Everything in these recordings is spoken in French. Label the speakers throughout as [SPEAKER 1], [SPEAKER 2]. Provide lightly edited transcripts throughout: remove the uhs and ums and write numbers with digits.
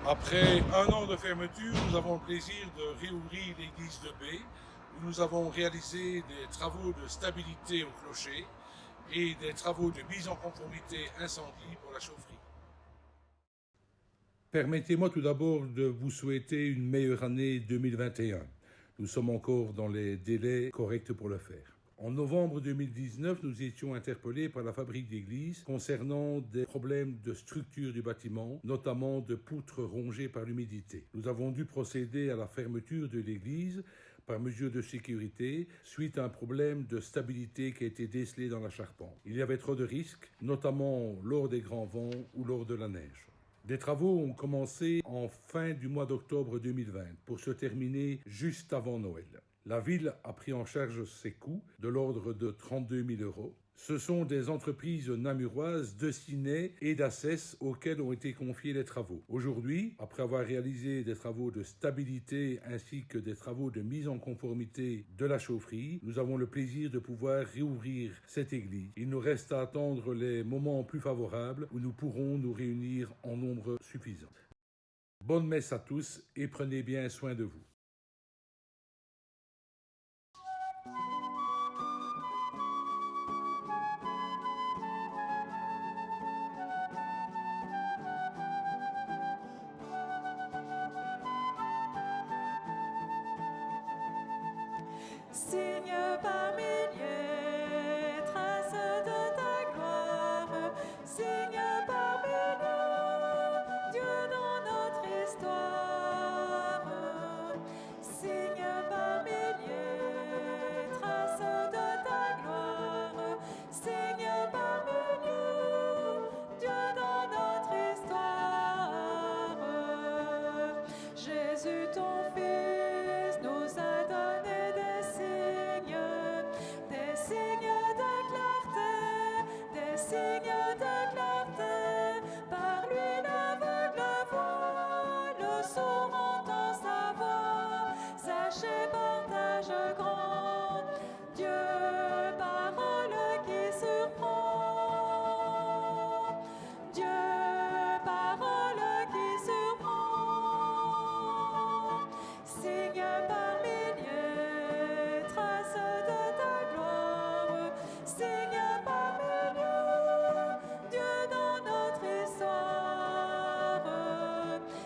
[SPEAKER 1] Après un an de fermeture, nous avons le plaisir de réouvrir l'église de B, où nous avons réalisé des travaux de stabilité au clocher et des travaux de mise en conformité incendie pour la chaufferie. Permettez-moi tout d'abord de vous souhaiter une meilleure année 2021. Nous sommes encore dans les délais corrects pour le faire. En novembre 2019, nous étions interpellés par la fabrique d'église concernant des problèmes de structure du bâtiment, notamment de poutres rongées par l'humidité. Nous avons dû procéder à la fermeture de l'église par mesure de sécurité suite à un problème de stabilité qui a été décelé dans la charpente. Il y avait trop de risques, notamment lors des grands vents ou lors de la neige. Des travaux ont commencé en fin du mois d'octobre 2020 pour se terminer juste avant Noël. La ville a pris en charge ces coûts de l'ordre de 32 000 euros. Ce sont des entreprises namuroises de Ciney et d'Assès auxquelles ont été confiés les travaux. Aujourd'hui, après avoir réalisé des travaux de stabilité ainsi que des travaux de mise en conformité de la chaufferie, nous avons le plaisir de pouvoir réouvrir cette église. Il nous reste à attendre les moments plus favorables où nous pourrons nous réunir en nombre suffisant. Bonne messe à tous et prenez bien soin de vous.
[SPEAKER 2] Signe par milliers, trace de ta gloire, signe par milliers, Dieu dans notre histoire. Signe par milliers, trace de ta gloire, signe par milliers, Dieu dans notre histoire. Jésus ton Fils nous a donné des signes de clarté, des signes de clarté. Par lui l'aveugle voit, le sourd entend sa voix. Sachez partage grand, Dieu parole qui surprend, Dieu parole qui surprend. Signe par milliers, trace de ta gloire, signe par milliers, Dieu dans notre histoire.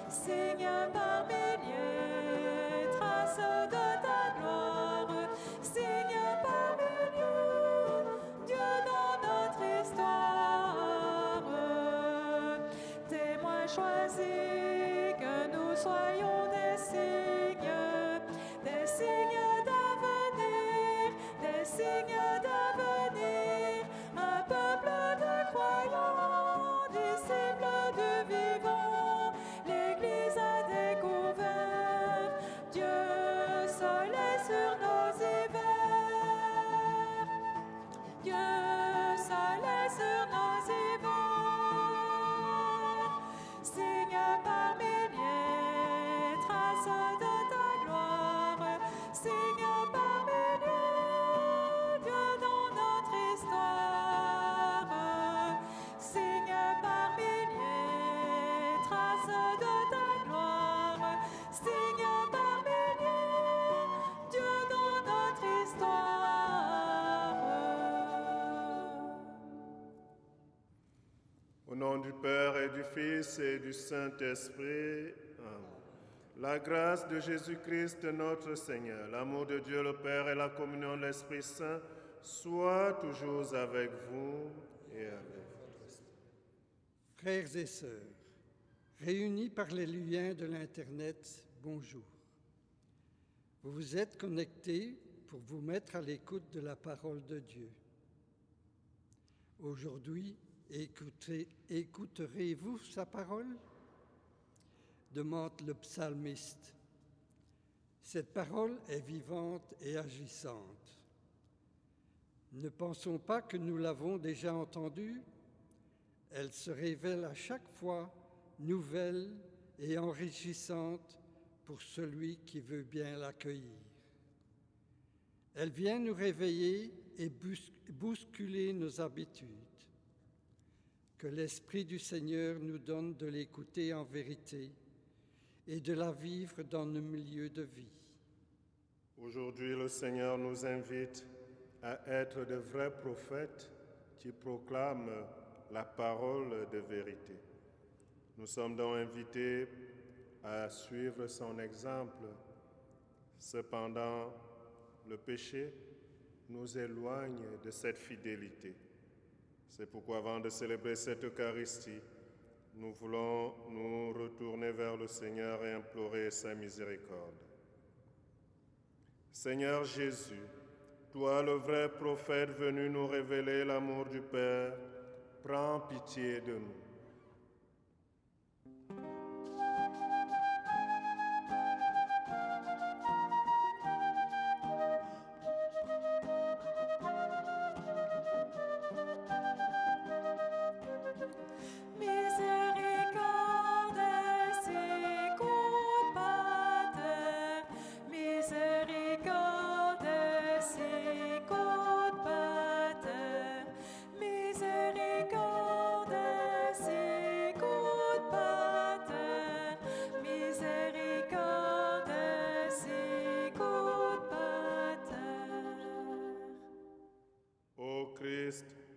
[SPEAKER 2] Signe par milliers, trace de ta gloire, signe par milliers, Dieu dans notre histoire. Témoins choisis, que nous soyons des signes d'avenir, des signes d'avenir, un peuple de croyants, disciples du vivant. L'Église a découvert Dieu soleil sur nos hivers, Dieu soleil sur nos hivers. Signe par milliers, trace de ta gloire, signe par milliers, Dieu dans notre histoire. Signe par milliers, trace de ta gloire, signe par milliers, Dieu dans notre histoire.
[SPEAKER 3] Au nom du Père et du Fils et du Saint-Esprit, Amen. La grâce de Jésus-Christ notre Seigneur, l'amour de Dieu le Père et la communion de l'Esprit Saint soient toujours avec vous et avec votre esprit.
[SPEAKER 4] Frères et sœurs, réunis par les liens de l'Internet, bonjour. Vous vous êtes connectés pour vous mettre à l'écoute de la parole de Dieu. Aujourd'hui, écouterez-vous sa parole ? Demande le psalmiste. Cette parole est vivante et agissante. Ne pensons pas que nous l'avons déjà entendue. Elle se révèle à chaque fois nouvelle et enrichissante pour celui qui veut bien l'accueillir. Elle vient nous réveiller et bousculer nos habitudes. Que l'Esprit du Seigneur nous donne de l'écouter en vérité et de la vivre dans nos milieux de vie.
[SPEAKER 3] Aujourd'hui, le Seigneur nous invite à être de vrais prophètes qui proclament la parole de vérité. Nous sommes donc invités à suivre son exemple. Cependant, le péché nous éloigne de cette fidélité. C'est pourquoi avant de célébrer cette Eucharistie, nous voulons nous retourner vers le Seigneur et implorer sa miséricorde. Seigneur Jésus, toi le vrai prophète venu nous révéler l'amour du Père, prends pitié de nous.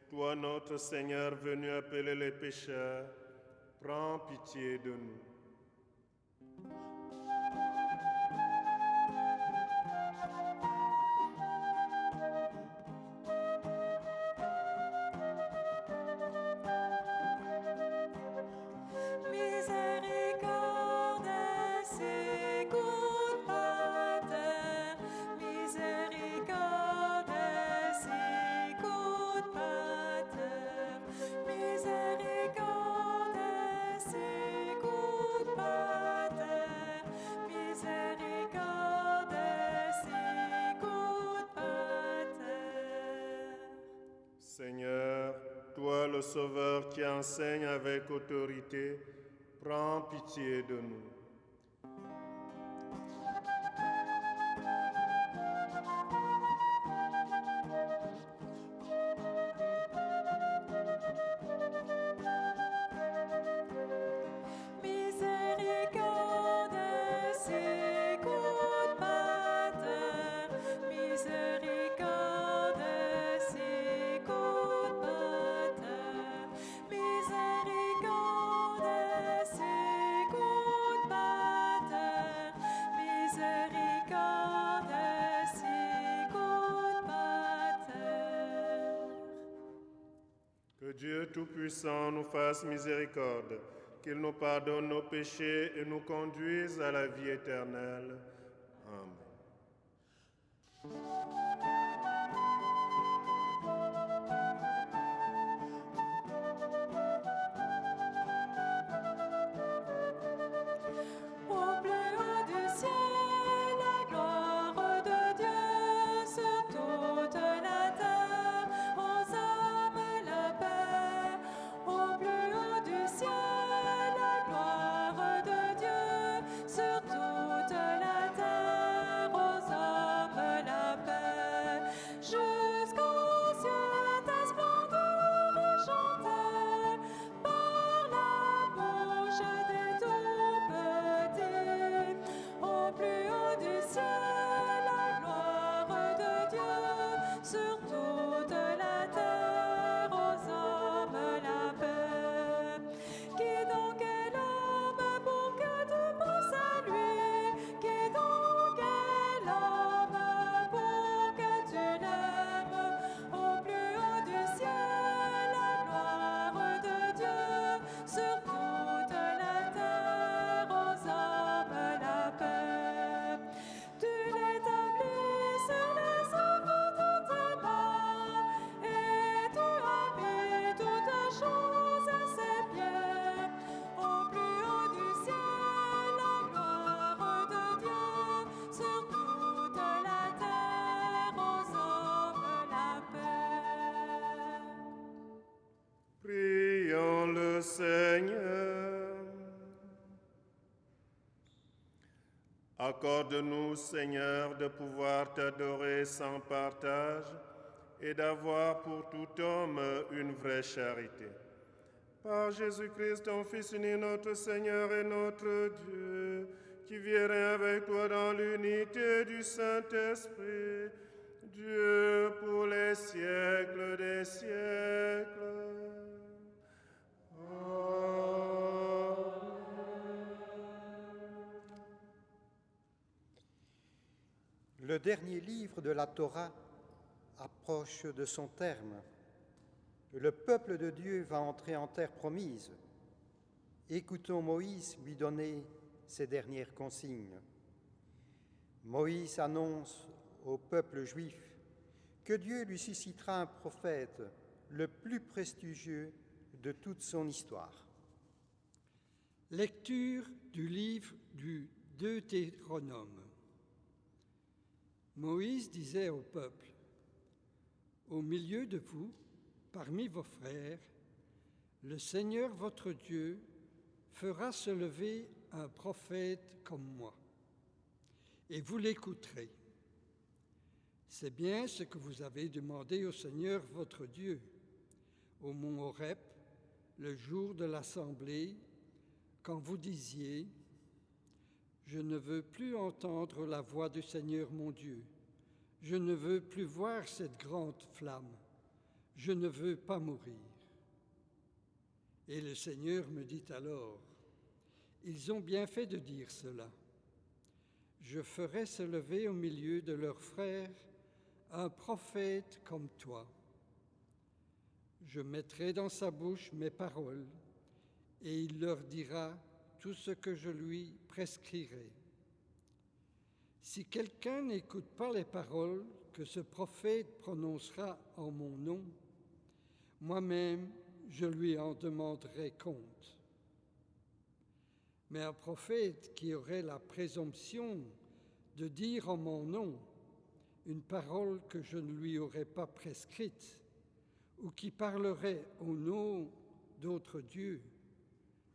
[SPEAKER 3] Toi, notre Seigneur, venu appeler les pécheurs, prends pitié de nous. Seigneur, toi le Sauveur qui enseigne avec autorité, prends pitié de nous. Que Dieu Tout-Puissant nous fasse miséricorde, qu'il nous pardonne nos péchés et nous conduise à la vie éternelle. Amen.
[SPEAKER 2] Au plus haut du ciel, la gloire de Dieu sur toute la terre, aux hommes la paix. Au plus haut du ciel, la gloire de Dieu sur toute la terre, aux hommes la paix. Jusqu'aux cieux ta splendeur est chantée par la bouche des tout-petits. Au plus haut du ciel, la gloire de Dieu sur toute la terre, aux hommes la paix. Qui donc est l'homme pour que tu penses à lui? Qui donc est l'homme pour que tu l'aimes? Au plus haut du ciel, la gloire de Dieu sur toute la terre, aux hommes la paix. Tu l'établis sur les œuvres de tes mains, et tu as mis toutes choses à ses pieds. Au plus haut du ciel, la gloire de Dieu sur toute la terre, aux hommes la paix.
[SPEAKER 3] Prions le Seigneur. Accorde-nous, Seigneur, de pouvoir t'adorer sans partage et d'avoir pour tout homme une vraie charité. Par Jésus-Christ, ton Fils unique, notre Seigneur et notre Dieu, qui vit et règne avec toi dans l'unité du Saint-Esprit, Dieu pour les siècles des siècles.
[SPEAKER 5] Le dernier livre de la Torah approche de son terme. Le peuple de Dieu va entrer en terre promise. Écoutons Moïse lui donner ses dernières consignes. Moïse annonce au peuple juif que Dieu lui suscitera un prophète, le plus prestigieux de toute son histoire.
[SPEAKER 4] Lecture du livre du Deutéronome. Moïse disait au peuple, « Au milieu de vous, parmi vos frères, le Seigneur votre Dieu fera se lever un prophète comme moi, et vous l'écouterez. C'est bien ce que vous avez demandé au Seigneur votre Dieu, au mont Horeb, le jour de l'assemblée, quand vous disiez « Je ne veux plus entendre la voix du Seigneur mon Dieu. Je ne veux plus voir cette grande flamme. Je ne veux pas mourir. » Et le Seigneur me dit alors, « Ils ont bien fait de dire cela. Je ferai se lever au milieu de leurs frères un prophète comme toi. Je mettrai dans sa bouche mes paroles, et il leur dira tout ce que je lui prescrirai. Si quelqu'un n'écoute pas les paroles que ce prophète prononcera en mon nom, moi-même, je lui en demanderai compte. Mais un prophète qui aurait la présomption de dire en mon nom une parole que je ne lui aurais pas prescrite, ou qui parlerait au nom d'autres dieux,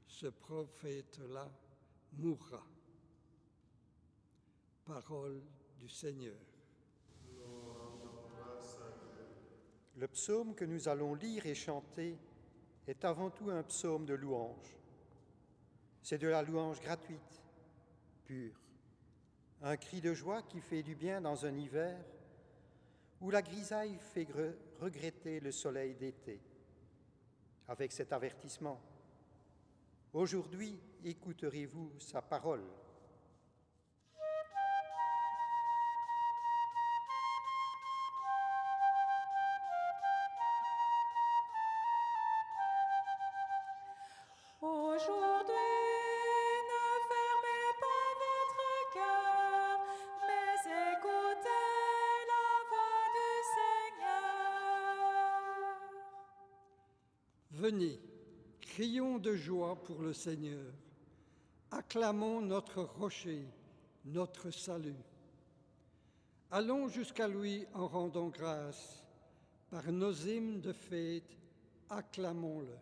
[SPEAKER 4] ce prophète-là mourra. » Parole du Seigneur.
[SPEAKER 5] Le psaume que nous allons lire et chanter est avant tout un psaume de louange. C'est de la louange gratuite, pure, un cri de joie qui fait du bien dans un hiver où la grisaille fait regretter le soleil d'été. Avec cet avertissement, aujourd'hui, écouterez-vous sa parole.
[SPEAKER 2] Aujourd'hui, ne fermez pas votre cœur, mais écoutez la voix du Seigneur.
[SPEAKER 4] Venez, crions de joie pour le Seigneur. Acclamons notre rocher, notre salut. Allons jusqu'à lui en rendant grâce. Par nos hymnes de fête, acclamons-le.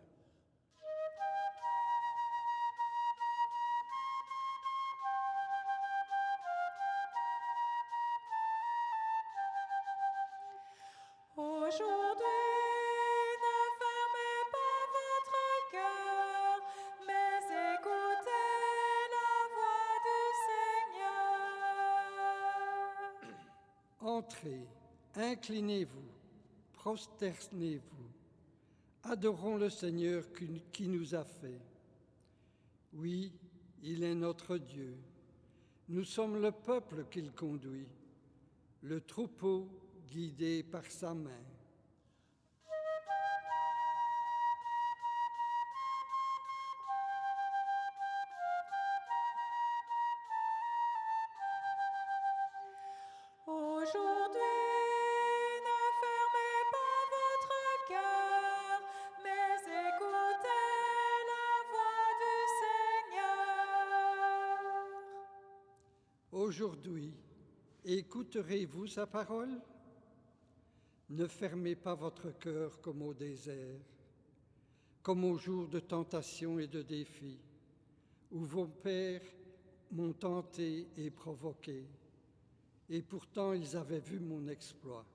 [SPEAKER 2] Aujourd'hui, ne fermez pas votre cœur, mais écoutez la voix du Seigneur.
[SPEAKER 4] Entrez, inclinez-vous, prosternez-vous, adorons le Seigneur qui nous a fait. Oui, il est notre Dieu. Nous sommes le peuple qu'il conduit, le troupeau guidé par sa main.
[SPEAKER 2] Aujourd'hui, ne fermez pas votre cœur, mais écoutez la voix du Seigneur.
[SPEAKER 4] Aujourd'hui, écouterez-vous sa parole? Ne fermez pas votre cœur comme au désert, comme au jour de tentation et de défi, où vos pères m'ont tenté et provoqué, et pourtant ils avaient vu mon exploit.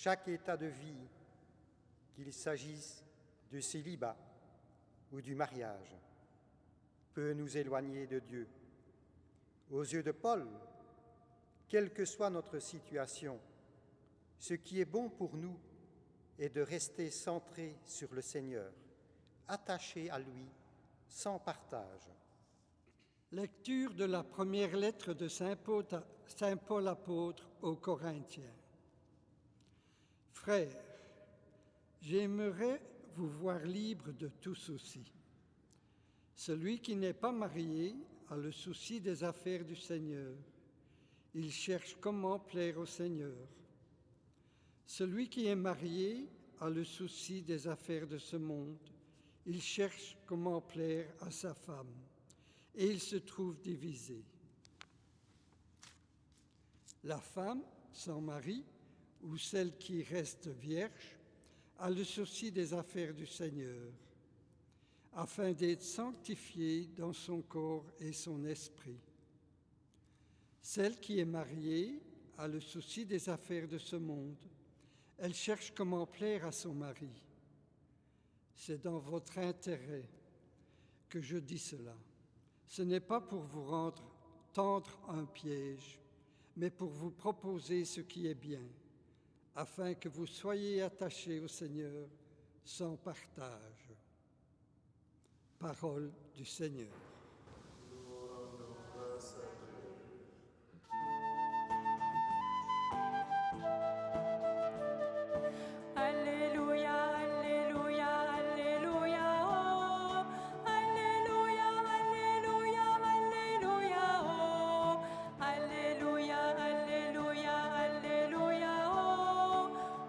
[SPEAKER 5] chaque état de vie, qu'il s'agisse du célibat ou du mariage, peut nous éloigner de Dieu. Aux yeux de Paul, quelle que soit notre situation, ce qui est bon pour nous est de rester centré sur le Seigneur, attaché à lui, sans partage.
[SPEAKER 4] Lecture de la première lettre de Saint Paul apôtre aux Corinthiens. Frères, j'aimerais vous voir libre de tout souci. Celui qui n'est pas marié a le souci des affaires du Seigneur. Il cherche comment plaire au Seigneur. Celui qui est marié a le souci des affaires de ce monde. Il cherche comment plaire à sa femme. Et il se trouve divisé. La femme, sans mari, ou celle qui reste vierge, a le souci des affaires du Seigneur, afin d'être sanctifiée dans son corps et son esprit. Celle qui est mariée a le souci des affaires de ce monde. Elle cherche comment plaire à son mari. C'est dans votre intérêt que je dis cela. Ce n'est pas pour vous tendre un piège, mais pour vous proposer ce qui est bien, afin que vous soyez attachés au Seigneur sans partage. Parole du Seigneur.
[SPEAKER 2] Alléluia, Alléluia, Alléluia, oh. Alléluia, Alléluia, Alléluia, oh. Alléluia, Alléluia, Alléluia, oh.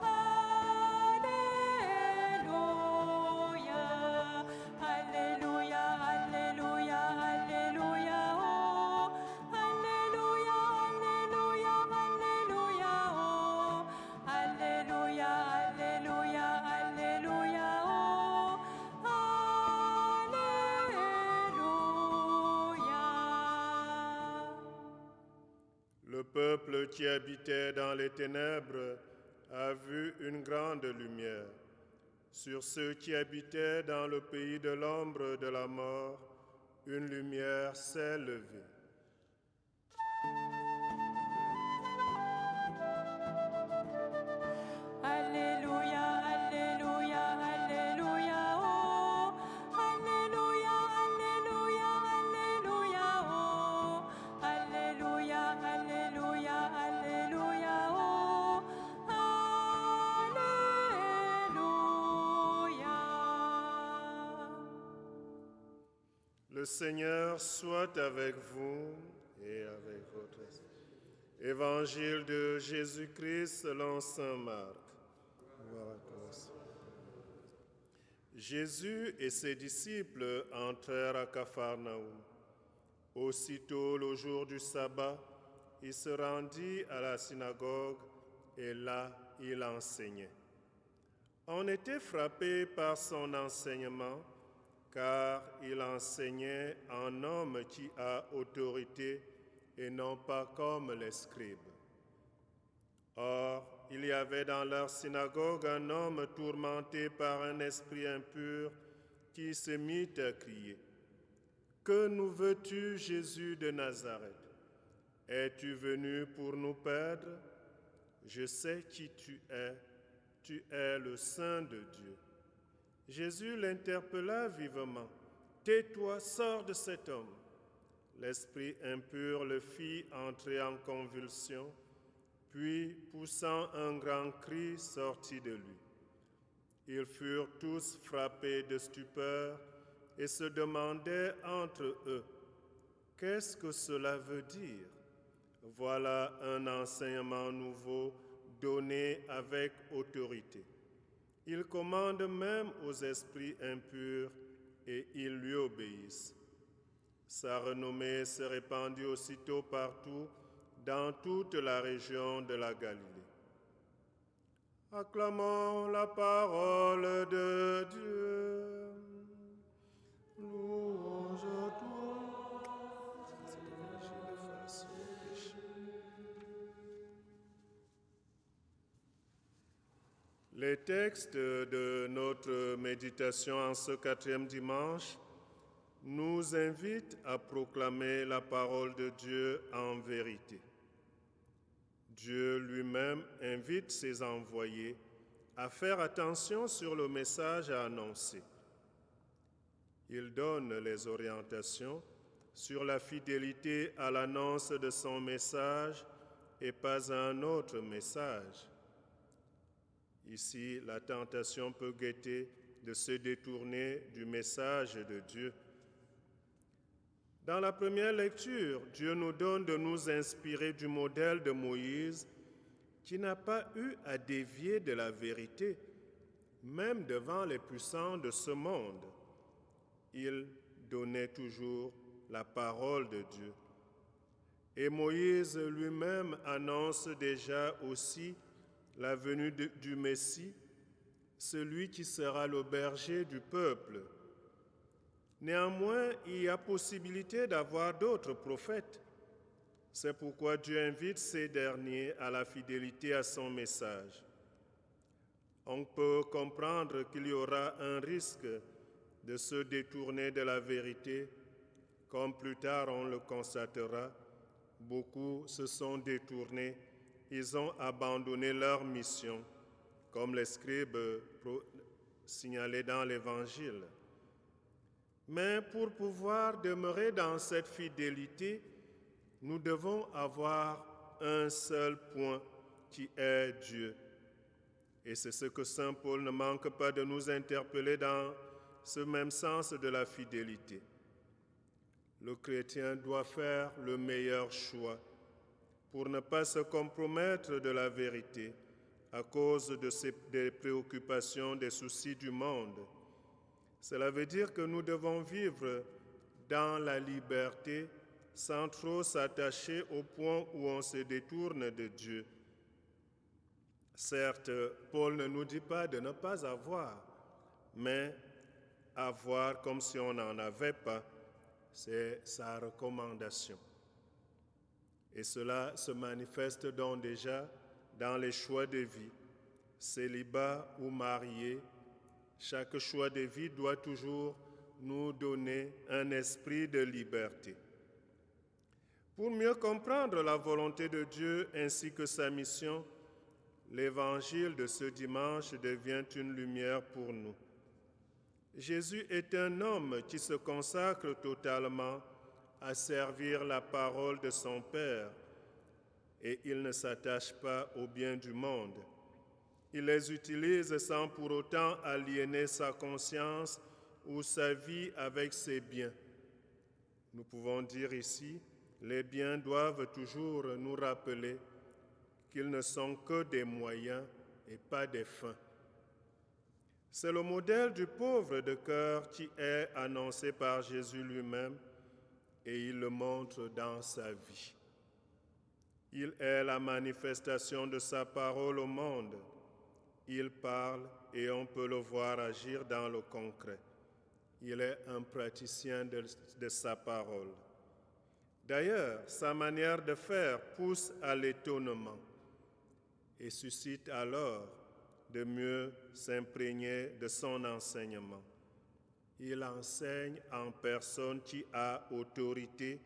[SPEAKER 2] Alléluia, Alléluia, Alléluia, Alléluia, oh. Alléluia, Alléluia, Alléluia, oh. Alléluia, Alléluia, Alléluia, oh. Alléluia.
[SPEAKER 3] Le peuple qui habitait dans les ténèbres a vu une grande lumière. Sur ceux qui habitaient dans le pays de l'ombre de la mort, une lumière s'est levée.
[SPEAKER 2] Alléluia, Alléluia, Alléluia, oh. Alléluia, Alléluia, Alléluia, oh. Alléluia, Alléluia, Alléluia, oh. Alléluia.
[SPEAKER 3] Le Seigneur soit avec vous et avec votre esprit. Évangile de Jésus-Christ selon saint Marc. Gloire à toi, Seigneur. Jésus et ses disciples entrèrent à Capharnaüm. Aussitôt, le jour du sabbat, il se rendit à la synagogue et là, il enseignait. On était frappé par son enseignement, car il enseignait en homme qui a autorité et non pas comme les scribes. Or, il y avait dans leur synagogue un homme tourmenté par un esprit impur qui se mit à crier : « Que nous veux-tu, Jésus de Nazareth? Es-tu venu pour nous perdre? Je sais qui tu es le Saint de Dieu. » Jésus l'interpella vivement : « Tais-toi, sors de cet homme. » L'esprit impur le fit entrer en convulsion, puis, poussant un grand cri, sortit de lui. Ils furent tous frappés de stupeur et se demandaient entre eux : « Qu'est-ce que cela veut dire ? Voilà un enseignement nouveau donné avec autorité. Il commande même aux esprits impurs et ils lui obéissent. » Sa renommée se répandit aussitôt partout dans toute la région de la Galilée. Acclamons la parole de Dieu. Louange à toi. Les textes de notre méditation en ce 4e dimanche nous invitent à proclamer la parole de Dieu en vérité. Dieu lui-même invite ses envoyés à faire attention sur le message à annoncer. Il donne les orientations sur la fidélité à l'annonce de son message et pas à un autre message. Ici, la tentation peut guetter de se détourner du message de Dieu. Dans la première lecture, Dieu nous donne de nous inspirer du modèle de Moïse qui n'a pas eu à dévier de la vérité, même devant les puissants de ce monde. Il donnait toujours la parole de Dieu. Et Moïse lui-même annonce déjà aussi la venue du Messie, celui qui sera le berger du peuple. Néanmoins, il y a possibilité d'avoir d'autres prophètes. C'est pourquoi Dieu invite ces derniers à la fidélité à son message. On peut comprendre qu'il y aura un risque de se détourner de la vérité, comme plus tard on le constatera. Beaucoup se sont détournés, ils ont abandonné leur mission, comme les scribes signalés dans l'Évangile. Mais pour pouvoir demeurer dans cette fidélité, nous devons avoir un seul point qui est Dieu. Et c'est ce que Saint Paul ne manque pas de nous interpeller dans ce même sens de la fidélité. Le chrétien doit faire le meilleur choix pour ne pas se compromettre de la vérité à cause des préoccupations, des soucis du monde. Cela veut dire que nous devons vivre dans la liberté sans trop s'attacher au point où on se détourne de Dieu. Certes, Paul ne nous dit pas de ne pas avoir, mais avoir comme si on n'en avait pas, c'est sa recommandation. Et cela se manifeste donc déjà dans les choix de vie, célibat ou marié. Chaque choix de vie doit toujours nous donner un esprit de liberté. Pour mieux comprendre la volonté de Dieu ainsi que sa mission, l'évangile de ce dimanche devient une lumière pour nous. Jésus est un homme qui se consacre totalement à servir la parole de son Père et il ne s'attache pas aux biens du monde. Il les utilise sans pour autant aliéner sa conscience ou sa vie avec ses biens. Nous pouvons dire ici, les biens doivent toujours nous rappeler qu'ils ne sont que des moyens et pas des fins. C'est le modèle du pauvre de cœur qui est annoncé par Jésus lui-même et il le montre dans sa vie. Il est la manifestation de sa parole au monde. Il parle et on peut le voir agir dans le concret. Il est un praticien de sa parole. D'ailleurs, sa manière de faire pousse à l'étonnement et suscite alors de mieux s'imprégner de son enseignement. Il enseigne en personne qui a autorité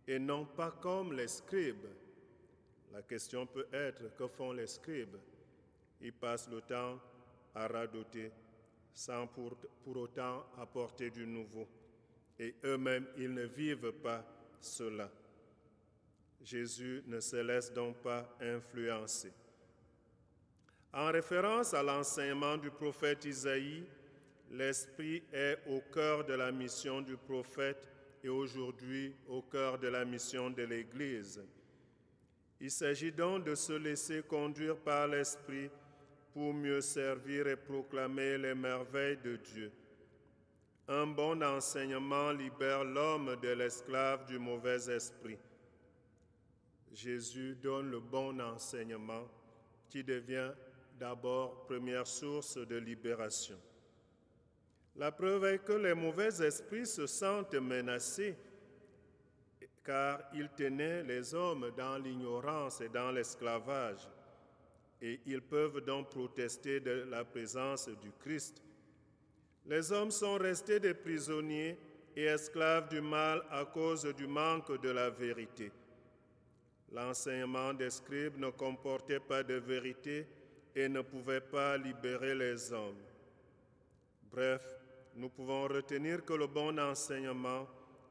[SPEAKER 3] et non pas comme les scribes. La question peut être, que font les scribes? Ils passent le temps à radoter sans pour autant apporter du nouveau. Et eux-mêmes, ils ne vivent pas cela. Jésus ne se laisse donc pas influencer. En référence à l'enseignement du prophète Isaïe, l'Esprit est au cœur de la mission du prophète et aujourd'hui au cœur de la mission de l'Église. Il s'agit donc de se laisser conduire par l'Esprit pour mieux servir et proclamer les merveilles de Dieu. Un bon enseignement libère l'homme de l'esclave du mauvais esprit. Jésus donne le bon enseignement qui devient d'abord première source de libération. La preuve est que les mauvais esprits se sentent menacés car ils tenaient les hommes dans l'ignorance et dans l'esclavage. et ils peuvent donc protester de la présence du Christ. Les hommes sont restés des prisonniers et esclaves du mal à cause du manque de la vérité. L'enseignement des scribes ne comportait pas de vérité et ne pouvait pas libérer les hommes. Bref, nous pouvons retenir que le bon enseignement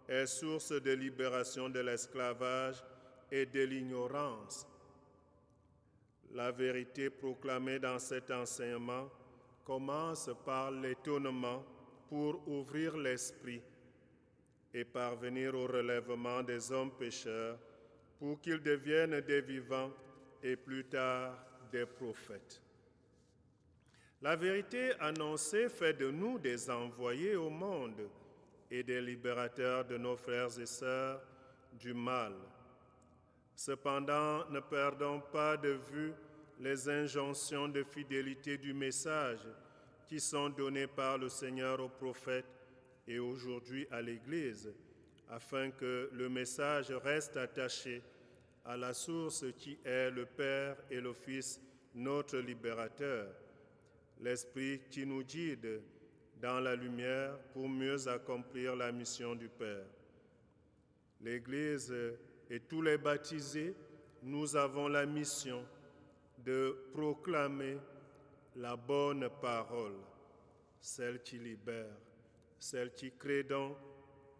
[SPEAKER 3] est source de libération de l'esclavage et de l'ignorance. La vérité proclamée dans cet enseignement commence par l'étonnement pour ouvrir l'esprit et parvenir au relèvement des hommes pécheurs pour qu'ils deviennent des vivants et plus tard des prophètes. La vérité annoncée fait de nous des envoyés au monde et des libérateurs de nos frères et sœurs du mal. Cependant, ne perdons pas de vue les injonctions de fidélité du message qui sont données par le Seigneur aux prophètes et aujourd'hui à l'Église, afin que le message reste attaché à la source qui est le Père et le Fils, notre libérateur, l'Esprit qui nous guide dans la lumière pour mieux accomplir la mission du Père. L'Église et tous les baptisés, nous avons la mission de proclamer la bonne parole, celle qui libère, celle qui crée donc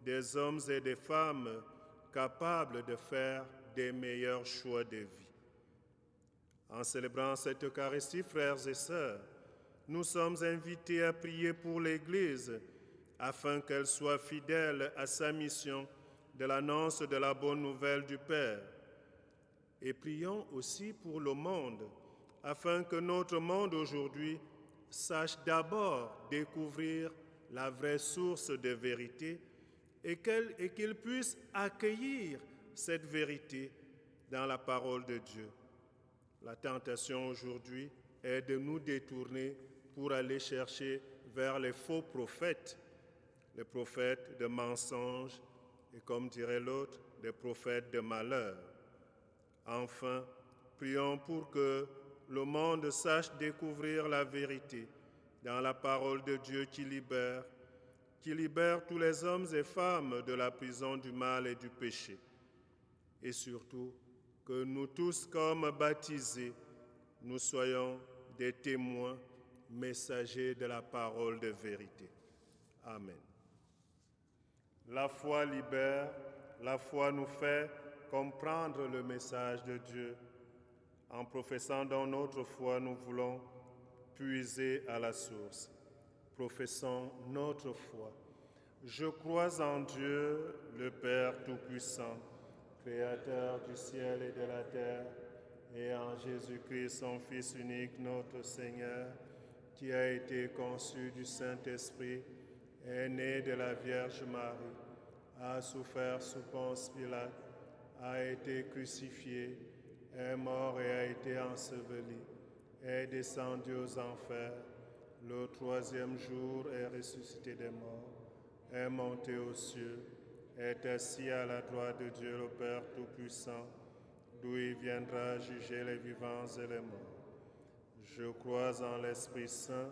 [SPEAKER 3] des hommes et des femmes capables de faire des meilleurs choix de vie. En célébrant cette Eucharistie, frères et sœurs, nous sommes invités à prier pour l'Église afin qu'elle soit fidèle à sa mission de l'annonce de la bonne nouvelle du Père. Et prions aussi pour le monde, afin que notre monde aujourd'hui sache d'abord découvrir la vraie source de vérité et qu'il puisse accueillir cette vérité dans la parole de Dieu. La tentation aujourd'hui est de nous détourner pour aller chercher vers les faux prophètes, les prophètes de mensonges et, comme dirait l'autre, des prophètes de malheur. Enfin, prions pour que le monde sache découvrir la vérité dans la parole de Dieu qui libère tous les hommes et femmes de la prison du mal et du péché. Et surtout, que nous tous, comme baptisés, nous soyons des témoins, messagers de la parole de vérité. Amen. La foi libère, la foi nous fait comprendre le message de Dieu. En professant dans notre foi, nous voulons puiser à la source. Professons notre foi. Je crois en Dieu, le Père Tout-Puissant, Créateur du ciel et de la terre, et en Jésus-Christ, son Fils unique, notre Seigneur, qui a été conçu du Saint-Esprit, est né de la Vierge Marie, a souffert sous Ponce Pilate, a été crucifié, est mort et a été enseveli, est descendu aux enfers, le troisième jour est ressuscité des morts, est monté aux cieux, est assis à la droite de Dieu le Père Tout-Puissant, d'où il viendra juger les vivants et les morts. Je crois en l'Esprit Saint,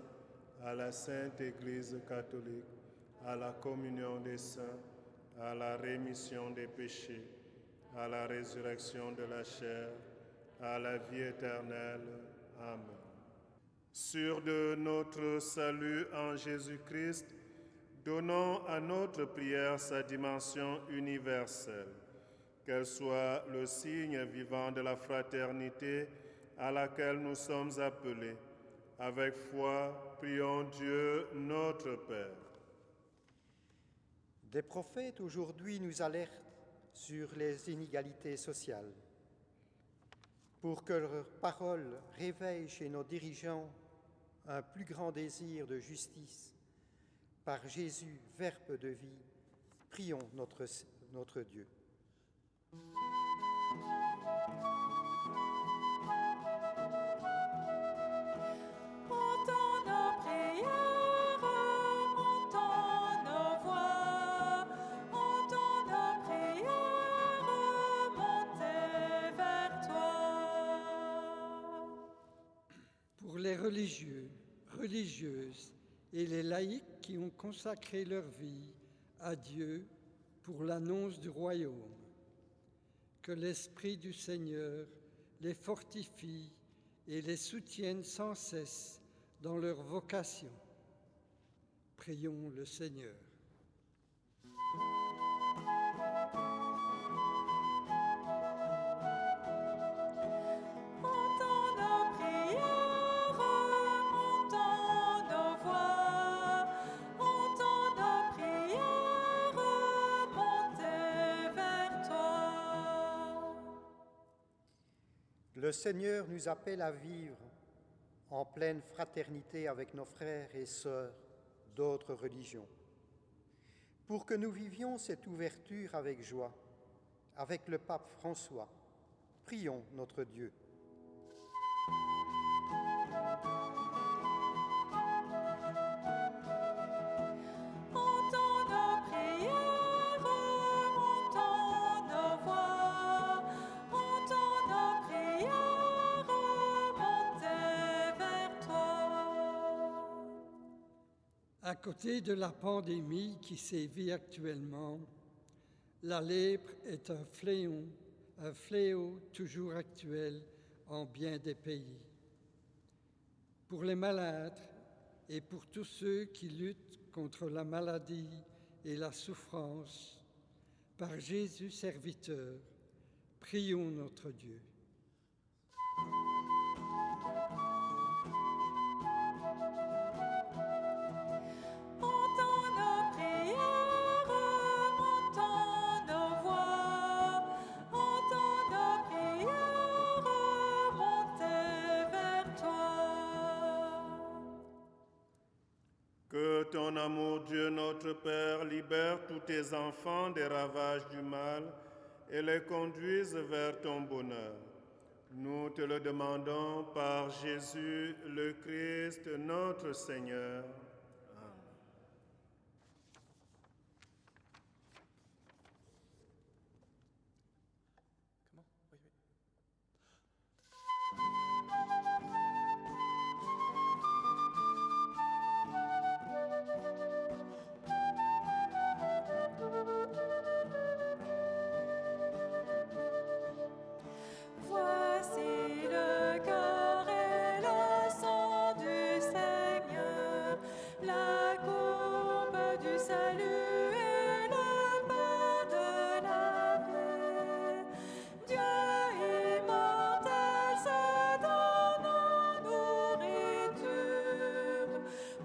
[SPEAKER 3] à la Sainte Église catholique, à la communion des saints, à la rémission des péchés, à la résurrection de la chair, à la vie éternelle. Amen. Sûr de notre salut en Jésus-Christ, donnons à notre prière sa dimension universelle, qu'elle soit le signe vivant de la fraternité à laquelle nous sommes appelés. Avec foi, prions Dieu, notre Père.
[SPEAKER 5] Des prophètes aujourd'hui nous alertent sur les inégalités sociales. Pour que leurs paroles réveillent chez nos dirigeants un plus grand désir de justice, par Jésus, Verbe de vie, prions notre Dieu.
[SPEAKER 2] Entends nos prières, entends nos voix, entends nos prières monter vers toi.
[SPEAKER 4] les religieux, religieuses et les laïcs qui ont consacré leur vie à Dieu pour l'annonce du royaume. Que l'Esprit du Seigneur les fortifie et les soutienne sans cesse dans leur vocation. Prions le Seigneur.
[SPEAKER 2] Entends nos prières, entends nos voix, entends nos prières monter vers toi.
[SPEAKER 5] Le Seigneur nous appelle à vivre en pleine fraternité avec nos frères et sœurs d'autres religions. Pour que nous vivions cette ouverture avec joie, avec le pape François, prions notre Dieu.
[SPEAKER 2] Entends nos prières, entends nos voix, entends nos prières monter vers toi.
[SPEAKER 4] À côté de la pandémie qui sévit actuellement, la lèpre est un fléau toujours actuel en bien des pays. Pour les malades et pour tous ceux qui luttent contre la maladie et la souffrance, par Jésus serviteur, prions notre Dieu.
[SPEAKER 2] Entends nos prières, entends nos voix, entends nos prières monter vers toi.
[SPEAKER 3] Que ton amour, Dieu notre Père, libère tous tes enfants des ravages du mal et les conduise vers ton bonheur. Nous te le demandons par Jésus le Christ, notre Seigneur.
[SPEAKER 2] Voici le corps et le sang du Seigneur, la coupe du salut et le pain de la paix. Dieu immortel se donne en nourriture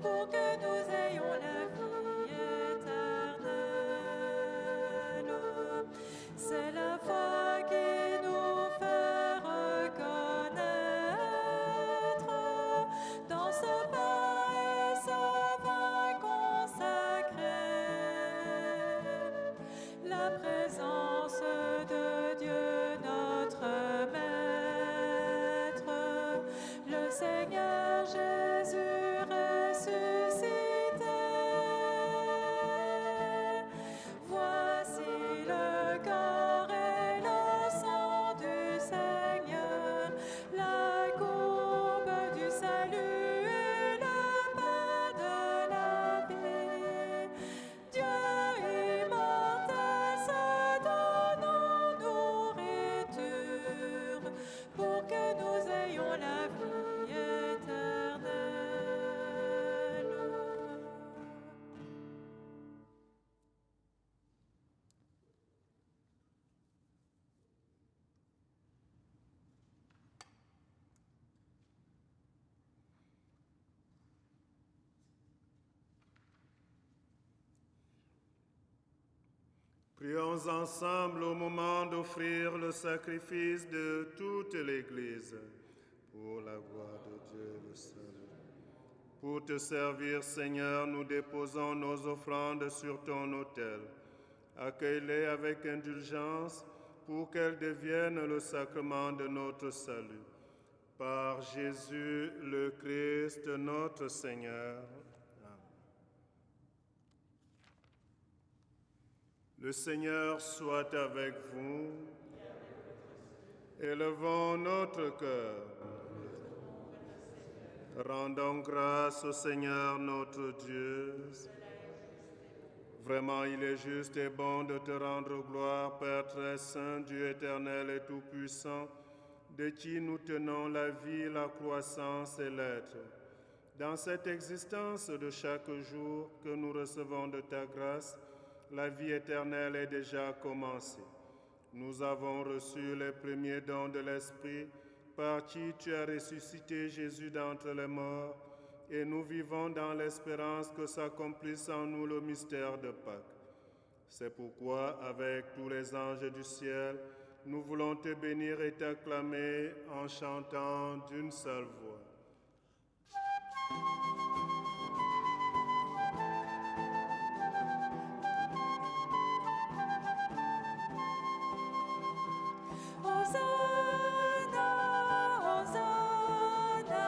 [SPEAKER 2] pour que nous ayons la vie éternelle. C'est la foi qui nous fait reconnaître dans ce pain et ce vin consacré la présence de Dieu notre Maître, le Seigneur Jésus ressuscité. Voici le corps et le sang du Seigneur, la coupe du salut et le pain de la paix. Dieu immortel se donne en nourriture pour que nous ayons la vie éternelle.
[SPEAKER 3] Prions ensemble au moment d'offrir le sacrifice de toute l'Église pour la gloire de Dieu et le salut. Pour te servir, Seigneur, nous déposons nos offrandes sur ton autel. Accueille-les avec indulgence pour qu'elles deviennent le sacrement de notre salut. Par Jésus le Christ, notre Seigneur. Le Seigneur soit avec vous. Élevons notre cœur. Rendons grâce au Seigneur notre Dieu. Vraiment, il est juste et bon de te rendre gloire, Père très saint, Dieu éternel et tout-puissant, de qui nous tenons la vie, la croissance et l'être. Dans cette existence de chaque jour que nous recevons de ta grâce, la vie éternelle est déjà commencée. Nous avons reçu les premiers dons de l'Esprit, par qui tu as ressuscité Jésus d'entre les morts, et nous vivons dans l'espérance que s'accomplisse en nous le mystère de Pâques. C'est pourquoi, avec tous les anges du ciel, nous voulons te bénir et t'acclamer en chantant d'une seule voix.
[SPEAKER 2] Hosanna, Hosanna,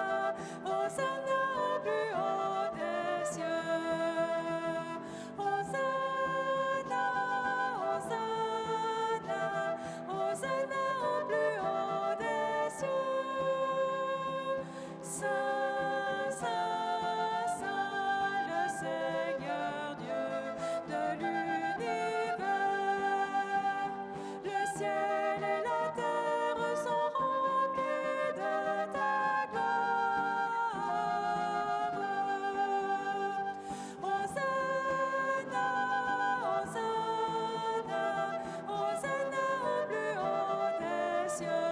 [SPEAKER 2] Hosanna au plus haut des cieux. Hosanna, Hosanna, Hosanna au plus haut des cieux. Saint, Saint, Saint, le Seigneur Dieu de l'univers. Le ciel et la terre sont remplis de ta gloire. Hosanna, Hosanna, Hosanna au plus haut des cieux.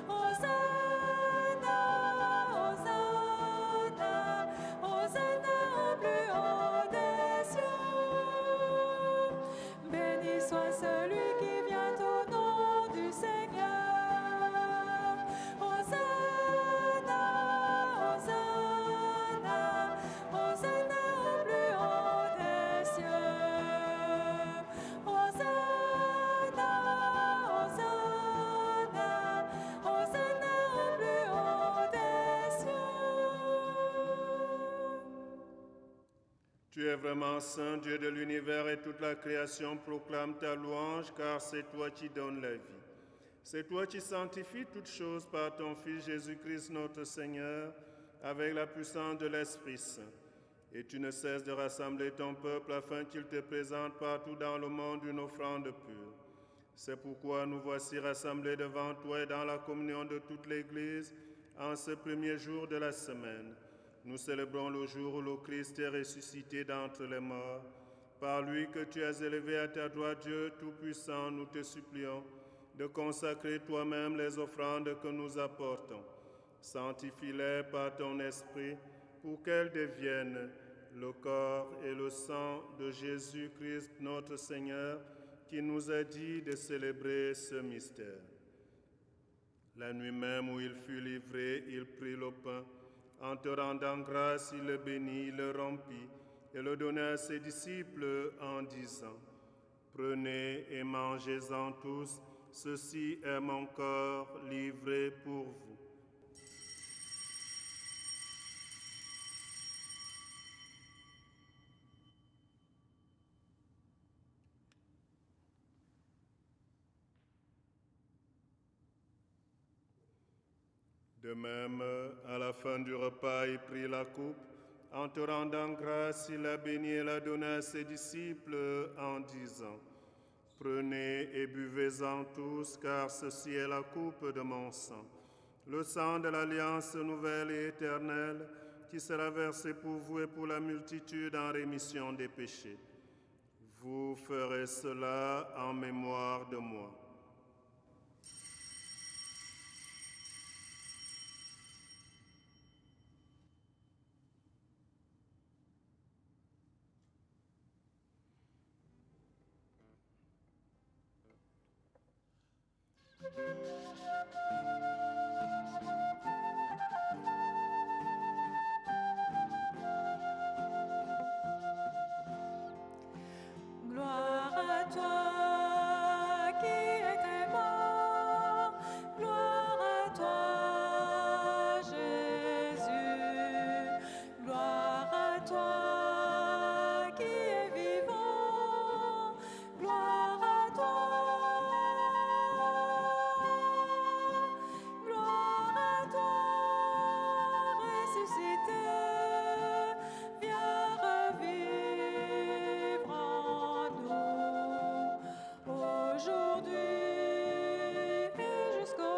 [SPEAKER 2] Hosanna, Hosanna, Hosanna au plus haut des cieux. Béni soit celui qui vient au nom du Seigneur. Hosanna, Hosanna, Hosanna au plus haut des cieux. Hosanna, Hosanna, Hosanna au plus haut des cieux.
[SPEAKER 3] Tu es vraiment saint, Dieu de l'univers, et toute la création proclame ta louange, car c'est toi qui donnes la vie. C'est toi qui sanctifies toutes choses par ton Fils Jésus-Christ notre Seigneur, avec la puissance de l'Esprit Saint. Et tu ne cesses de rassembler ton peuple afin qu'il te présente partout dans le monde une offrande pure. C'est pourquoi nous voici rassemblés devant toi et dans la communion de toute l'Église en ce premier jour de la semaine. Nous célébrons le jour où le Christ est ressuscité d'entre les morts. Par lui que tu as élevé à ta droite, Dieu Tout-Puissant, nous te supplions de consacrer toi-même les offrandes que nous apportons. Sanctifie-les par ton esprit pour qu'elles deviennent le corps et le sang de Jésus-Christ notre Seigneur, qui nous a dit de célébrer ce mystère. La nuit même où il fut livré, il prit le pain. En te rendant grâce, il le bénit, le rompit et le donna à ses disciples en disant: Prenez et mangez-en tous, ceci est mon corps livré pour vous. De même, à la fin du repas, il prit la coupe. En te rendant grâce, il la bénit et la donna à ses disciples en disant: Prenez et buvez-en tous, car ceci est la coupe de mon sang, le sang de l'alliance nouvelle et éternelle, qui sera versé pour vous et pour la multitude en rémission des péchés. Vous ferez cela en mémoire de moi.
[SPEAKER 2] Gloire à toi qui étais mort, gloire à toi Jésus, gloire à toi qui es vivant, gloire à toi.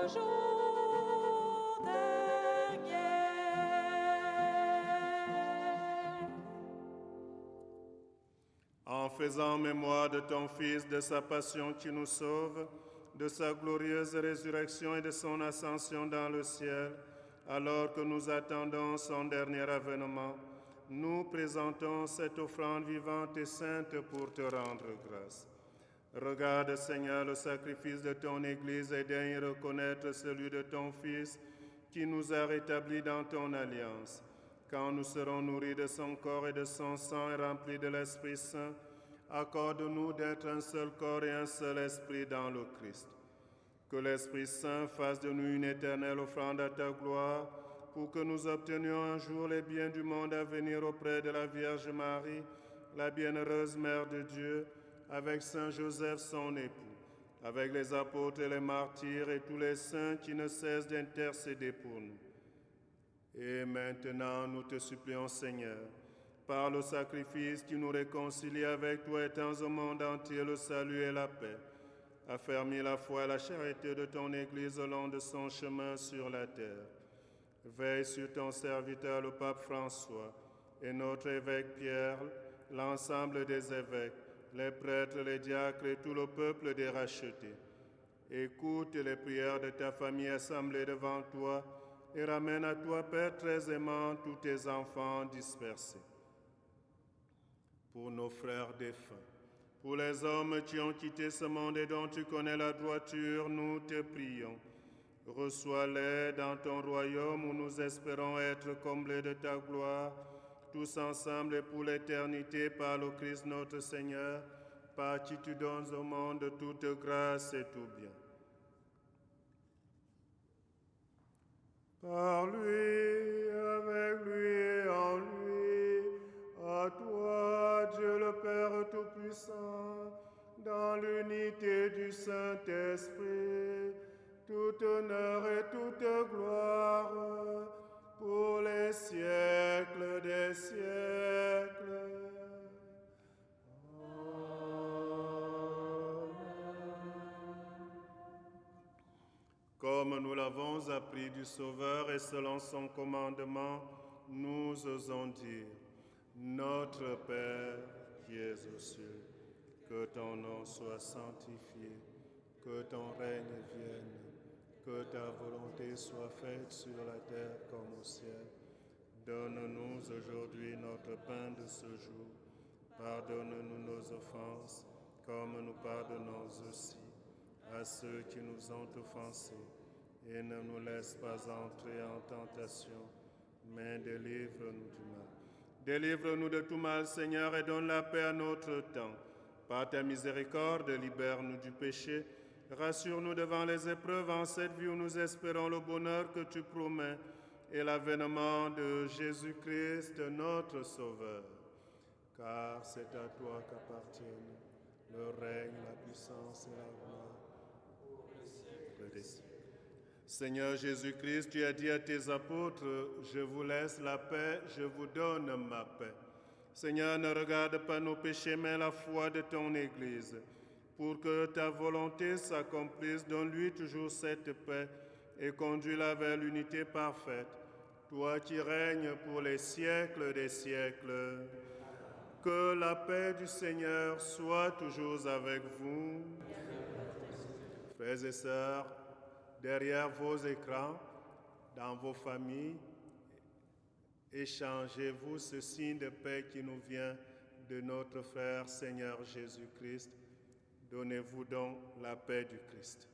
[SPEAKER 2] jour dernier.
[SPEAKER 3] En faisant mémoire de ton Fils, de sa passion qui nous sauve, de sa glorieuse résurrection et de son ascension dans le ciel, alors que nous attendons son dernier avènement, nous présentons cette offrande vivante et sainte pour te rendre grâce. Regarde, Seigneur, le sacrifice de ton Église et daigne reconnaître celui de ton Fils qui nous a rétablis dans ton alliance. Quand nous serons nourris de son corps et de son sang et remplis de l'Esprit Saint, accorde-nous d'être un seul corps et un seul esprit dans le Christ. Que l'Esprit Saint fasse de nous une éternelle offrande à ta gloire, pour que nous obtenions un jour les biens du monde à venir auprès de la Vierge Marie, la bienheureuse Mère de Dieu, avec Saint Joseph son époux, avec les apôtres et les martyrs et tous les saints qui ne cessent d'intercéder pour nous. Et maintenant, nous te supplions, Seigneur, par le sacrifice qui nous réconcilie avec toi, étends au monde entier le salut et la paix. Affermis la foi et la charité de ton Église au long de son chemin sur la terre. Veille sur ton serviteur, le pape François, et notre évêque Pierre, l'ensemble des évêques, les prêtres, les diacres et tout le peuple des rachetés. Écoute les prières de ta famille assemblée devant toi et ramène à toi, Père très aimant, tous tes enfants dispersés. Pour nos frères défunts, pour les hommes qui ont quitté ce monde et dont tu connais la droiture, nous te prions. Reçois-les dans ton royaume où nous espérons être comblés de ta gloire, tous ensemble et pour l'éternité par le Christ notre Seigneur, par qui tu donnes au monde toute grâce et tout bien. Par lui, avec lui et en lui, à toi, Dieu le Père Tout-Puissant, dans l'unité du Saint-Esprit, tout honneur et toute gloire pour les siècles des siècles. Comme nous l'avons appris du Sauveur et selon son commandement, nous osons dire, Notre Père qui es aux cieux, que ton nom soit sanctifié, que ton règne vienne, que ta volonté soit faite sur la terre comme au ciel. Donne-nous aujourd'hui notre pain de ce jour. Pardonne-nous nos offenses, comme nous pardonnons aussi à ceux qui nous ont offensés. Et ne nous laisse pas entrer en tentation, mais délivre-nous du mal. Délivre-nous de tout mal, Seigneur, et donne la paix à notre temps. Par ta miséricorde, libère-nous du péché. Rassure-nous devant les épreuves en cette vie où nous espérons le bonheur que tu promets et l'avènement de Jésus-Christ, notre Sauveur. Car c'est à toi qu'appartiennent le règne, la puissance et la gloire pour les siècles des siècles. Seigneur Jésus-Christ, tu as dit à tes apôtres, je vous laisse la paix, je vous donne ma paix. Seigneur, ne regarde pas nos péchés, mais la foi de ton Église. Pour que ta volonté s'accomplisse, donne-lui toujours cette paix et conduis-la vers l'unité parfaite. Toi qui règnes pour les siècles des siècles, que la paix du Seigneur soit toujours avec vous. Frères et sœurs, derrière vos écrans, dans vos familles, échangez-vous ce signe de paix qui nous vient de notre frère Seigneur Jésus-Christ. Donnez-vous donc la paix du Christ.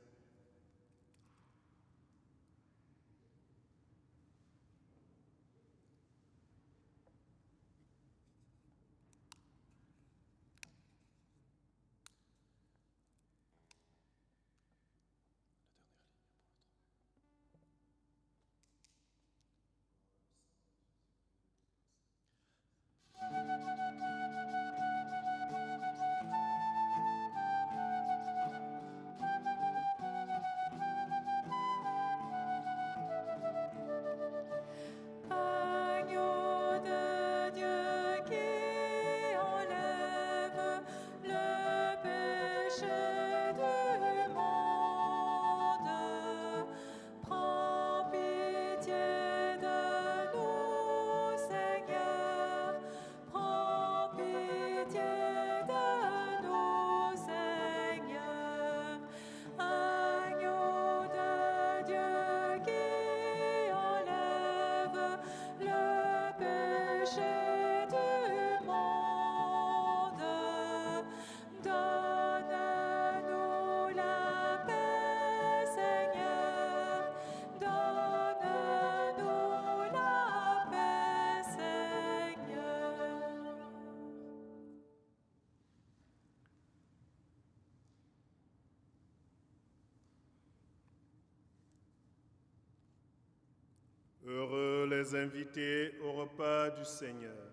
[SPEAKER 3] Heureux les invités au repas du Seigneur.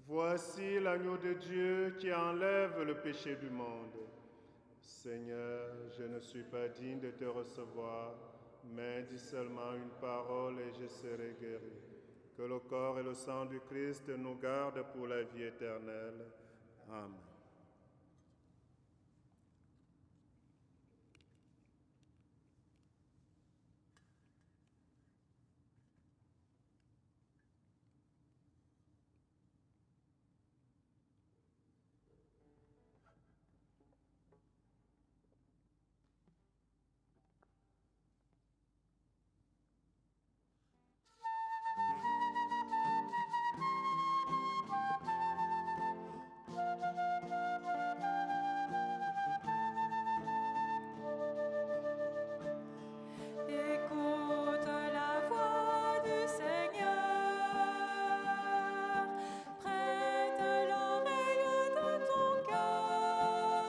[SPEAKER 3] Voici l'agneau de Dieu qui enlève le péché du monde. Seigneur, je ne suis pas digne de te recevoir, mais dis seulement une parole et je serai guéri. Que le corps et le sang du Christ nous gardent pour la vie éternelle. Amen.
[SPEAKER 2] Écoute la voix du Seigneur, prête l'oreille de ton cœur.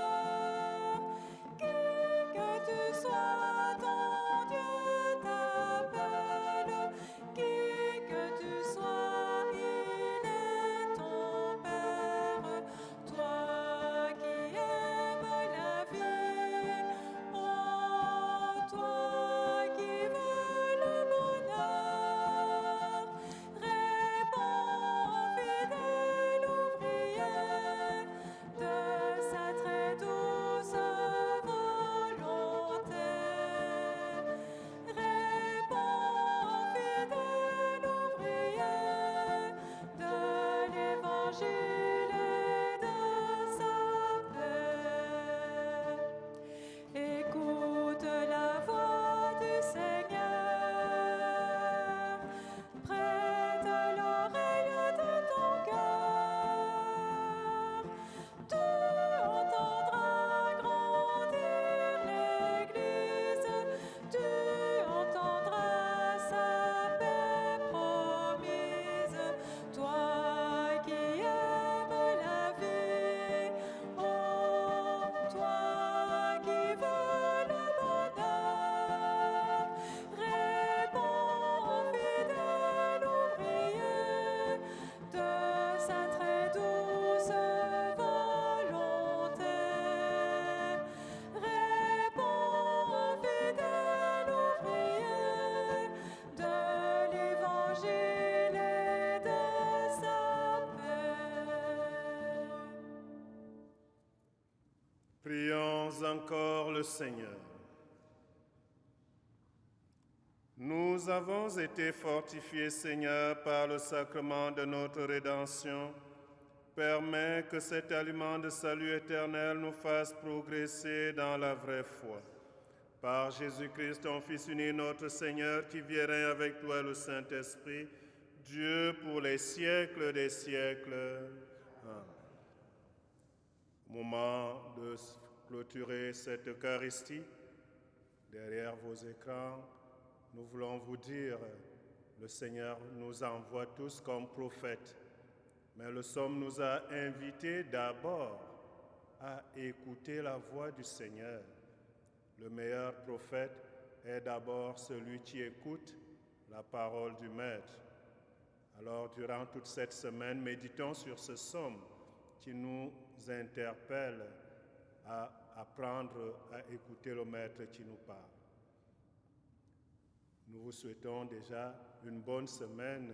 [SPEAKER 2] Qui que tu sois, ton Dieu t'appelle. Qui que tu sois, il est ton Père. Toi qui aimes la vie, oh toi qui veux le bonheur, réponds fidèle ouvrier de sa très douce volonté. Réponds fidèle ouvrier de l'évangile et de sa paix. Écoute la voix du Seigneur, prête l'oreille de ton cœur. Tu entendras grandir l'Église, tu entendras sa paix promise. Toi qui aimes la vie, oh toi qui veux le bonheur, réponds fidèle ouvrier de sa très douce volonté. Réponds fidèle ouvrier de l'évangile et de sa paix.
[SPEAKER 3] Prions encore le Seigneur. Nous avons été fortifiés, Seigneur, par le sacrement de notre rédemption. Permets que cet aliment de salut éternel nous fasse progresser dans la vraie foi. Par Jésus-Christ, ton Fils unique, notre Seigneur, qui vit et règne avec toi, le Saint-Esprit, Dieu pour les siècles des siècles. Amen. Moment de clôturer cette Eucharistie. Derrière vos écrans, nous voulons vous dire, le Seigneur nous envoie tous comme prophètes, mais le Somme nous a invités d'abord à écouter la voix du Seigneur. Le meilleur prophète est d'abord celui qui écoute la parole du Maître. Alors, durant toute cette semaine, méditons sur ce Somme qui nous interpelle à apprendre à écouter le Maître qui nous parle. Nous vous souhaitons déjà une bonne semaine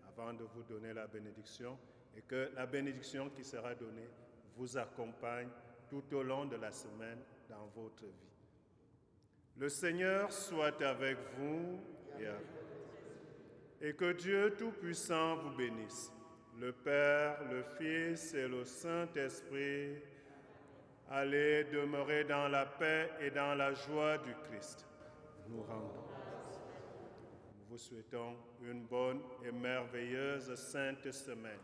[SPEAKER 3] avant de vous donner la bénédiction et que la bénédiction qui sera donnée vous accompagne tout au long de la semaine dans votre vie. Le Seigneur soit avec vous et avec vous. Et que Dieu Tout-Puissant vous bénisse, le Père, le Fils et le Saint-Esprit. Allez demeurer dans la paix et dans la joie du Christ. Nous rendons. Nous vous souhaitons une bonne et merveilleuse Sainte Semaine.